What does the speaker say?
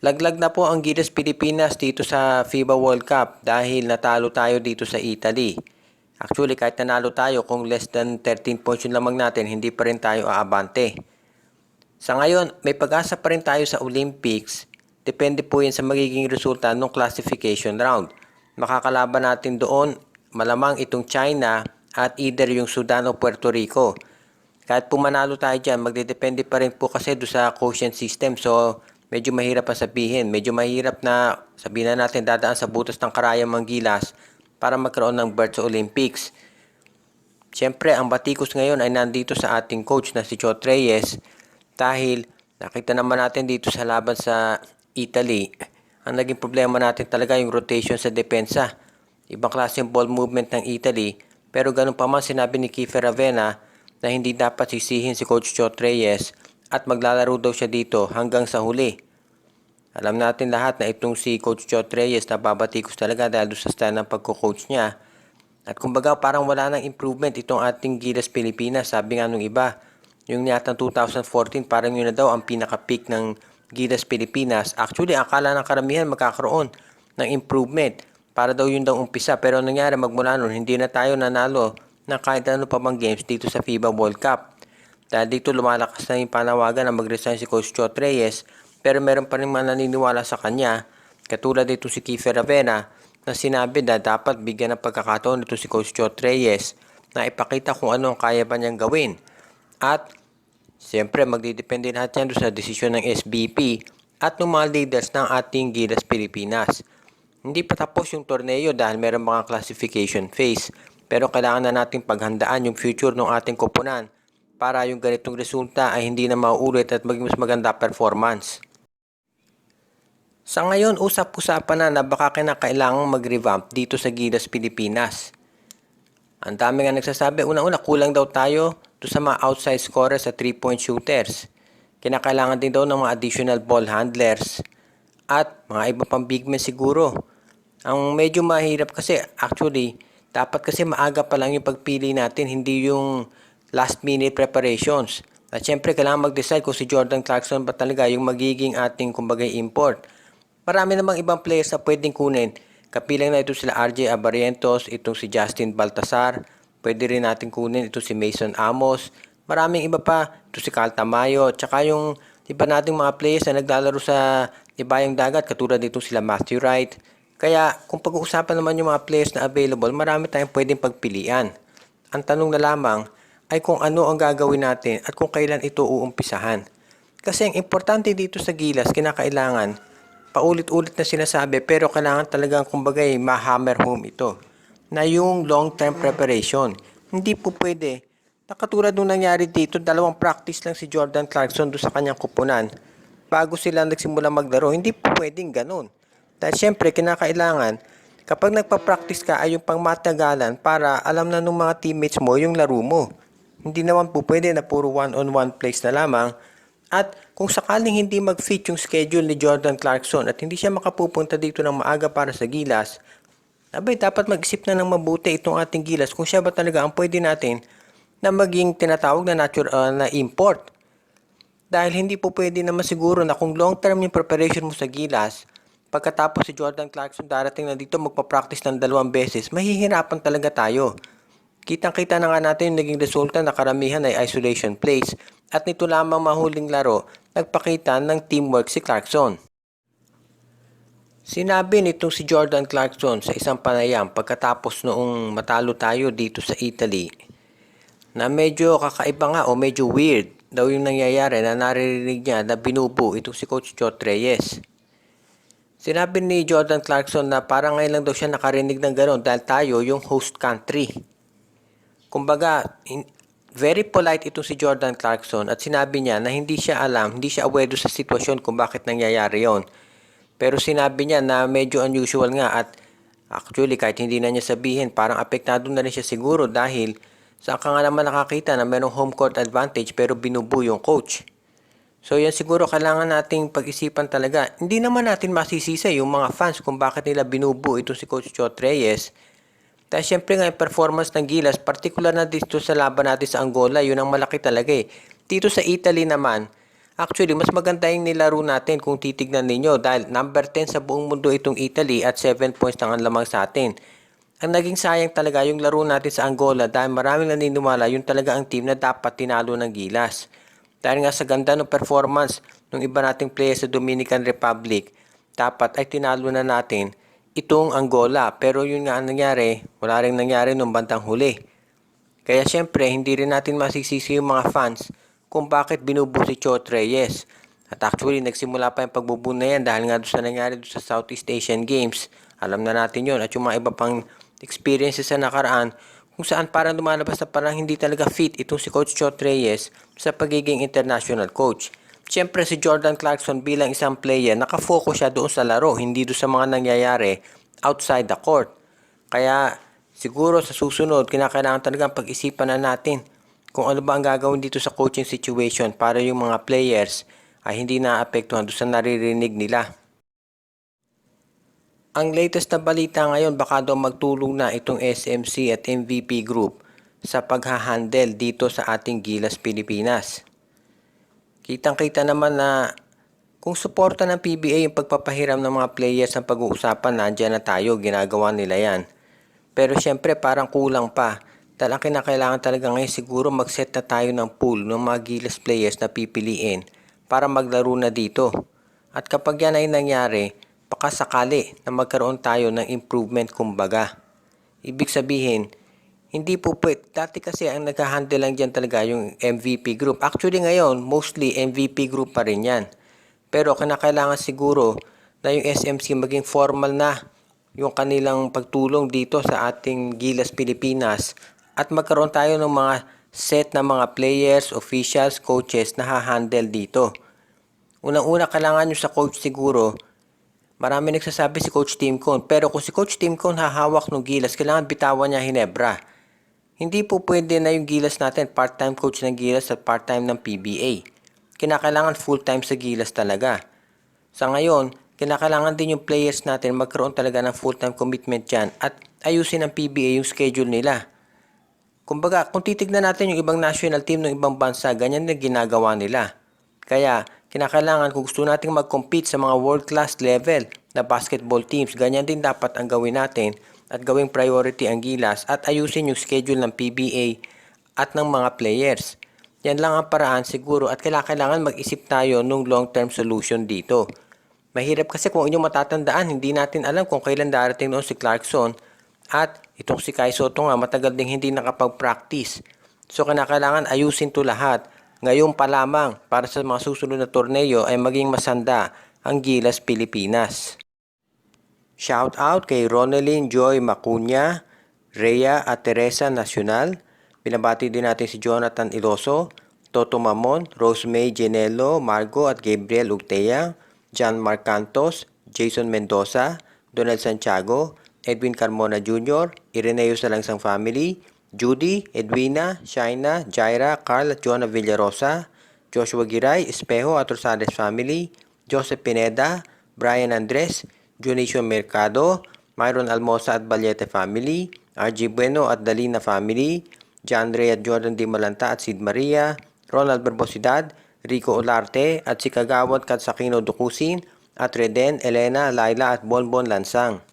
Laglag na po ang Gilas Pilipinas dito sa FIBA World Cup dahil natalo tayo dito sa Italy. Actually, kahit nanalo tayo, kung less than 13 points yung lamang natin, hindi pa rin tayo aabante. Sa ngayon, may pag-asa pa rin tayo sa Olympics. Depende po yan sa magiging resulta ng classification round. Makakalaban natin doon, malamang itong China at either yung Sudan o Puerto Rico. Kahit po manalo tayo dyan, magdedepende pa rin po kasi doon sa quotient system. So, medyo mahirap pa sabihin. Medyo mahirap na sabihin na natin dadaan sa butas ng karayang Manggilas para magkaroon ng berth sa Olympics. Siyempre, ang batikos ngayon ay nandito sa ating coach na si Chot Reyes dahil nakita naman natin dito sa laban sa Italy, ang naging problema natin talaga yung rotation sa depensa. Ibang klase yung ball movement ng Italy, pero ganun pa man sinabi ni Kiefer Ravena na hindi dapat sisihin si Coach Chot Reyes at maglalaro daw siya dito hanggang sa huli. Alam natin lahat na itong si Coach Chot Reyes na babatikos talaga dahil sa style ng pagko-coach niya. At kumbaga parang wala nang improvement itong ating Gilas Pilipinas. Sabi nga nung iba, yung yatang 2014 parang yun na daw ang pinaka-peak ng Gilas Pilipinas. Actually, akala ng karamihan magkakaroon ng improvement para daw yun daw umpisa. Pero nangyari magmula nun, hindi na tayo nanalo na kahit ano pa bang games dito sa FIBA World Cup. Dahil dito lumalakas na yung panawagan na mag-resign si Coach Chot Reyes, pero meron pa rin mga naniniwala sa kanya, katulad dito si Kiefer Ravena, na sinabi na dapat bigyan ng pagkakataon dito si Coach Chot Reyes na ipakita kung ano ang kaya ba niyang gawin. At siyempre magdidepende lahat yan sa desisyon ng SBP at ng mga leaders ng ating Gilas Pilipinas. Hindi pa tapos yung torneo dahil meron mga classification phase. Pero kailangan na natin paghandaan yung future ng ating koponan para yung ganitong resulta ay hindi na mauulit at maging mas maganda performance. Sa ngayon, usap-usapan na baka kinakailangang mag-revamp dito sa Gilas Pilipinas. Ang dami nga nagsasabi, unang-una kulang daw tayo sa mga outside scorers sa 3-point shooters. Kinakailangan din daw ng mga additional ball handlers at mga iba pang big men siguro. Ang medyo mahirap kasi actually, dapat kasi maaga pa lang yung pagpili natin, hindi yung last minute preparations. At syempre, kailangan mag-decide kung si Jordan Clarkson ba talaga yung magiging ating kumbaga import. Marami namang ibang players na pwedeng kunin. Kapilang na ito sila RJ Abarientos, itong si Justin Baltasar. Pwede rin natin kunin ito si Mason Amos. Maraming iba pa, ito si Cal Tamayo. Tsaka yung iba nating mga players na naglalaro sa ibayang dagat, katulad dito sila Matthew Wright. Kaya kung pag-uusapan naman yung mga players na available, marami tayong pwedeng pagpilian. Ang tanong na lamang ay kung ano ang gagawin natin at kung kailan ito uumpisahan. Kasi ang importante dito sa Gilas, kinakailangan, paulit-ulit na sinasabi pero kailangan talagang kumbaga ma-hammer home ito na yung long-term preparation. Hindi po pwede. Nakatulad nung nangyari dito, 2 practice lang si Jordan Clarkson doon sa kanyang kupunan bago sila nagsimula maglaro. Hindi po pwedeng ganun. Dahil syempre, kinakailangan, kapag nagpa-practice ka ay yung pangmatagalan para alam na ng mga teammates mo yung laro mo. Hindi naman po pwede na puro one-on-one plays na lamang. At kung sakaling hindi mag-fit yung schedule ni Jordan Clarkson at hindi siya makapupunta dito ng maaga para sa Gilas, abay, dapat mag-isip na ng mabuti itong ating Gilas kung siya ba talaga ang pwede natin na maging tinatawag na natural na import. Dahil hindi po pwede naman siguro na kung long-term yung preparation mo sa Gilas, pagkatapos si Jordan Clarkson darating na dito magpa-practice ng 2 beses, mahihirapan talaga tayo. Kitang-kita na nga natin yung naging resulta na karamihan ay isolation plays at nito lamang mahuling laro, nagpakita ng teamwork si Clarkson. Sinabi nitong si Jordan Clarkson sa isang panayam pagkatapos noong matalo tayo dito sa Italy na medyo kakaiba nga o medyo weird daw yung nangyayari na naririnig niya na binubu itong si Coach Chot Reyes. Sinabi ni Jordan Clarkson na parang ngayon lang daw siya nakarinig ng gano'n dahil tayo yung host country. Kumbaga, very polite itong si Jordan Clarkson at sinabi niya na hindi siya alam, hindi siya aware sa sitwasyon kung bakit nangyayari yon. Pero sinabi niya na medyo unusual nga at actually kahit hindi na niya sabihin, parang apektado na rin siya siguro dahil saan ka nga naman nakakita na merong home court advantage pero binubu yung coach. So yan siguro kailangan nating pag-isipan talaga. Hindi naman natin masisisa yung mga fans kung bakit nila binubu ito si Coach Chot Reyes. Dahil syempre nga yung performance ng Gilas, particular na dito sa laban natin sa Angola, yun ang malaki talaga eh. Dito sa Italy naman, Actually, mas maganda yung nilaro natin kung titignan ninyo dahil number 10 sa buong mundo itong Italy at 7 points lang ang lamang sa atin. Ang naging sayang talaga yung laro natin sa Angola dahil maraming naniniwala yung talaga ang team na dapat tinalo ng Gilas. Dahil nga sa ganda ng performance ng iba nating players sa Dominican Republic, dapat ay tinalo na natin itong Angola. Pero yun nga ang nangyari, wala rin nangyari nung bandang huli. Kaya syempre, hindi rin natin masisisi yung mga fans kung bakit binubuo si Chot Reyes. At actually, nagsimula pa yung pagbubuo na yan dahil nga doon sa nangyari doon sa Southeast Asian Games. Alam na natin yon. At yung mga iba pang experiences sa nakaraan kung saan parang lumalabas na parang hindi talaga fit itong si Coach Chot Reyes sa pagiging international coach. Siyempre si Jordan Clarkson bilang isang player, nakafocus siya doon sa laro, hindi doon sa mga nangyayari outside the court. Kaya siguro sa susunod, kinakailangan talagang pag-isipan na natin kung ano ba ang gagawin dito sa coaching situation para yung mga players ay hindi naapektuhan doon sa naririnig nila. Ang latest na balita ngayon, baka daw magtulong na itong SMC at MVP Group sa paghahandle dito sa ating Gilas Pilipinas. Kitang-kita naman na kung suporta ng PBA yung pagpapahiram ng mga players ng pag-uusapan, nandiyan na tayo, ginagawa nila yan. Pero syempre parang kulang pa. Dahil ang kinakailangan talaga ngayon siguro mag-set na tayo ng pool ng mga Gilas players na pipiliin para maglaro na dito. At kapag yan ay nangyari, baka sakali na magkaroon tayo ng improvement kumbaga. Ibig sabihin, hindi po pwede. Dati kasi ang naghahandle lang dyan talaga yung MVP group. Actually ngayon, mostly MVP group pa rin yan. Pero kinakailangan siguro na yung SMC maging formal na yung kanilang pagtulong dito sa ating Gilas Pilipinas at magkaroon tayo ng mga set na mga players, officials, coaches na hahandle dito. Unang-una kailangan nyo sa coach siguro. Marami nagsasabi si Coach Tim Cone, pero kung si Coach Tim Cone hahawak ng Gilas, kailangan bitawan niya Hinebra. Hindi po pwede na yung Gilas natin, part-time coach ng Gilas at part-time ng PBA. Kinakailangan full-time sa Gilas talaga. Sa ngayon, kinakailangan din yung players natin magkaroon talaga ng full-time commitment dyan at ayusin ng PBA yung schedule nila. Kumbaga, kung titignan natin yung ibang national team ng ibang bansa, ganyan na ginagawa nila. Kaya, kinakailangan kung gusto nating mag-compete sa mga world-class level na basketball teams, ganyan din dapat ang gawin natin at gawing priority ang Gilas at ayusin yung schedule ng PBA at ng mga players. Yan lang ang paraan siguro at kailangan mag-isip tayo ng long-term solution dito. Mahirap kasi kung inyong matatandaan, hindi natin alam kung kailan darating noon si Clarkson at itong si Kai Soto nga matagal ding hindi nakapag-practice. So kinakailangan ayusin to lahat. Ngayon pa lamang para sa mga susunod na torneo ay maging masanda ang Gilas Pilipinas. Shout out kay Ronelyn Joy Macuña, Rhea at Teresa Nacional. Binabati din natin si Jonathan Iloso, Toto Mamon, Rosemay Genelo, Margo at Gabriel Ugtea, John Marcantos, Jason Mendoza, Donald Santiago, Edwin Carmona Jr., Ireneo Salangsang Family, Judy, Edwina, Shaina, Jaira, Carl at Joanna Villarosa, Joshua Giray, Espejo at Rosales Family, Joseph Pineda, Brian Andres, Junicio Mercado, Myron Almosa at Balyete Family, RG Bueno at Dalina Family, John Ray at Jordan Di Malanta at Sid Maria, Ronald Barbosidad, Rico Olarte at si Kagawad Katsakino Dukusin at Reden, Elena, Laila at Bonbon Lansang.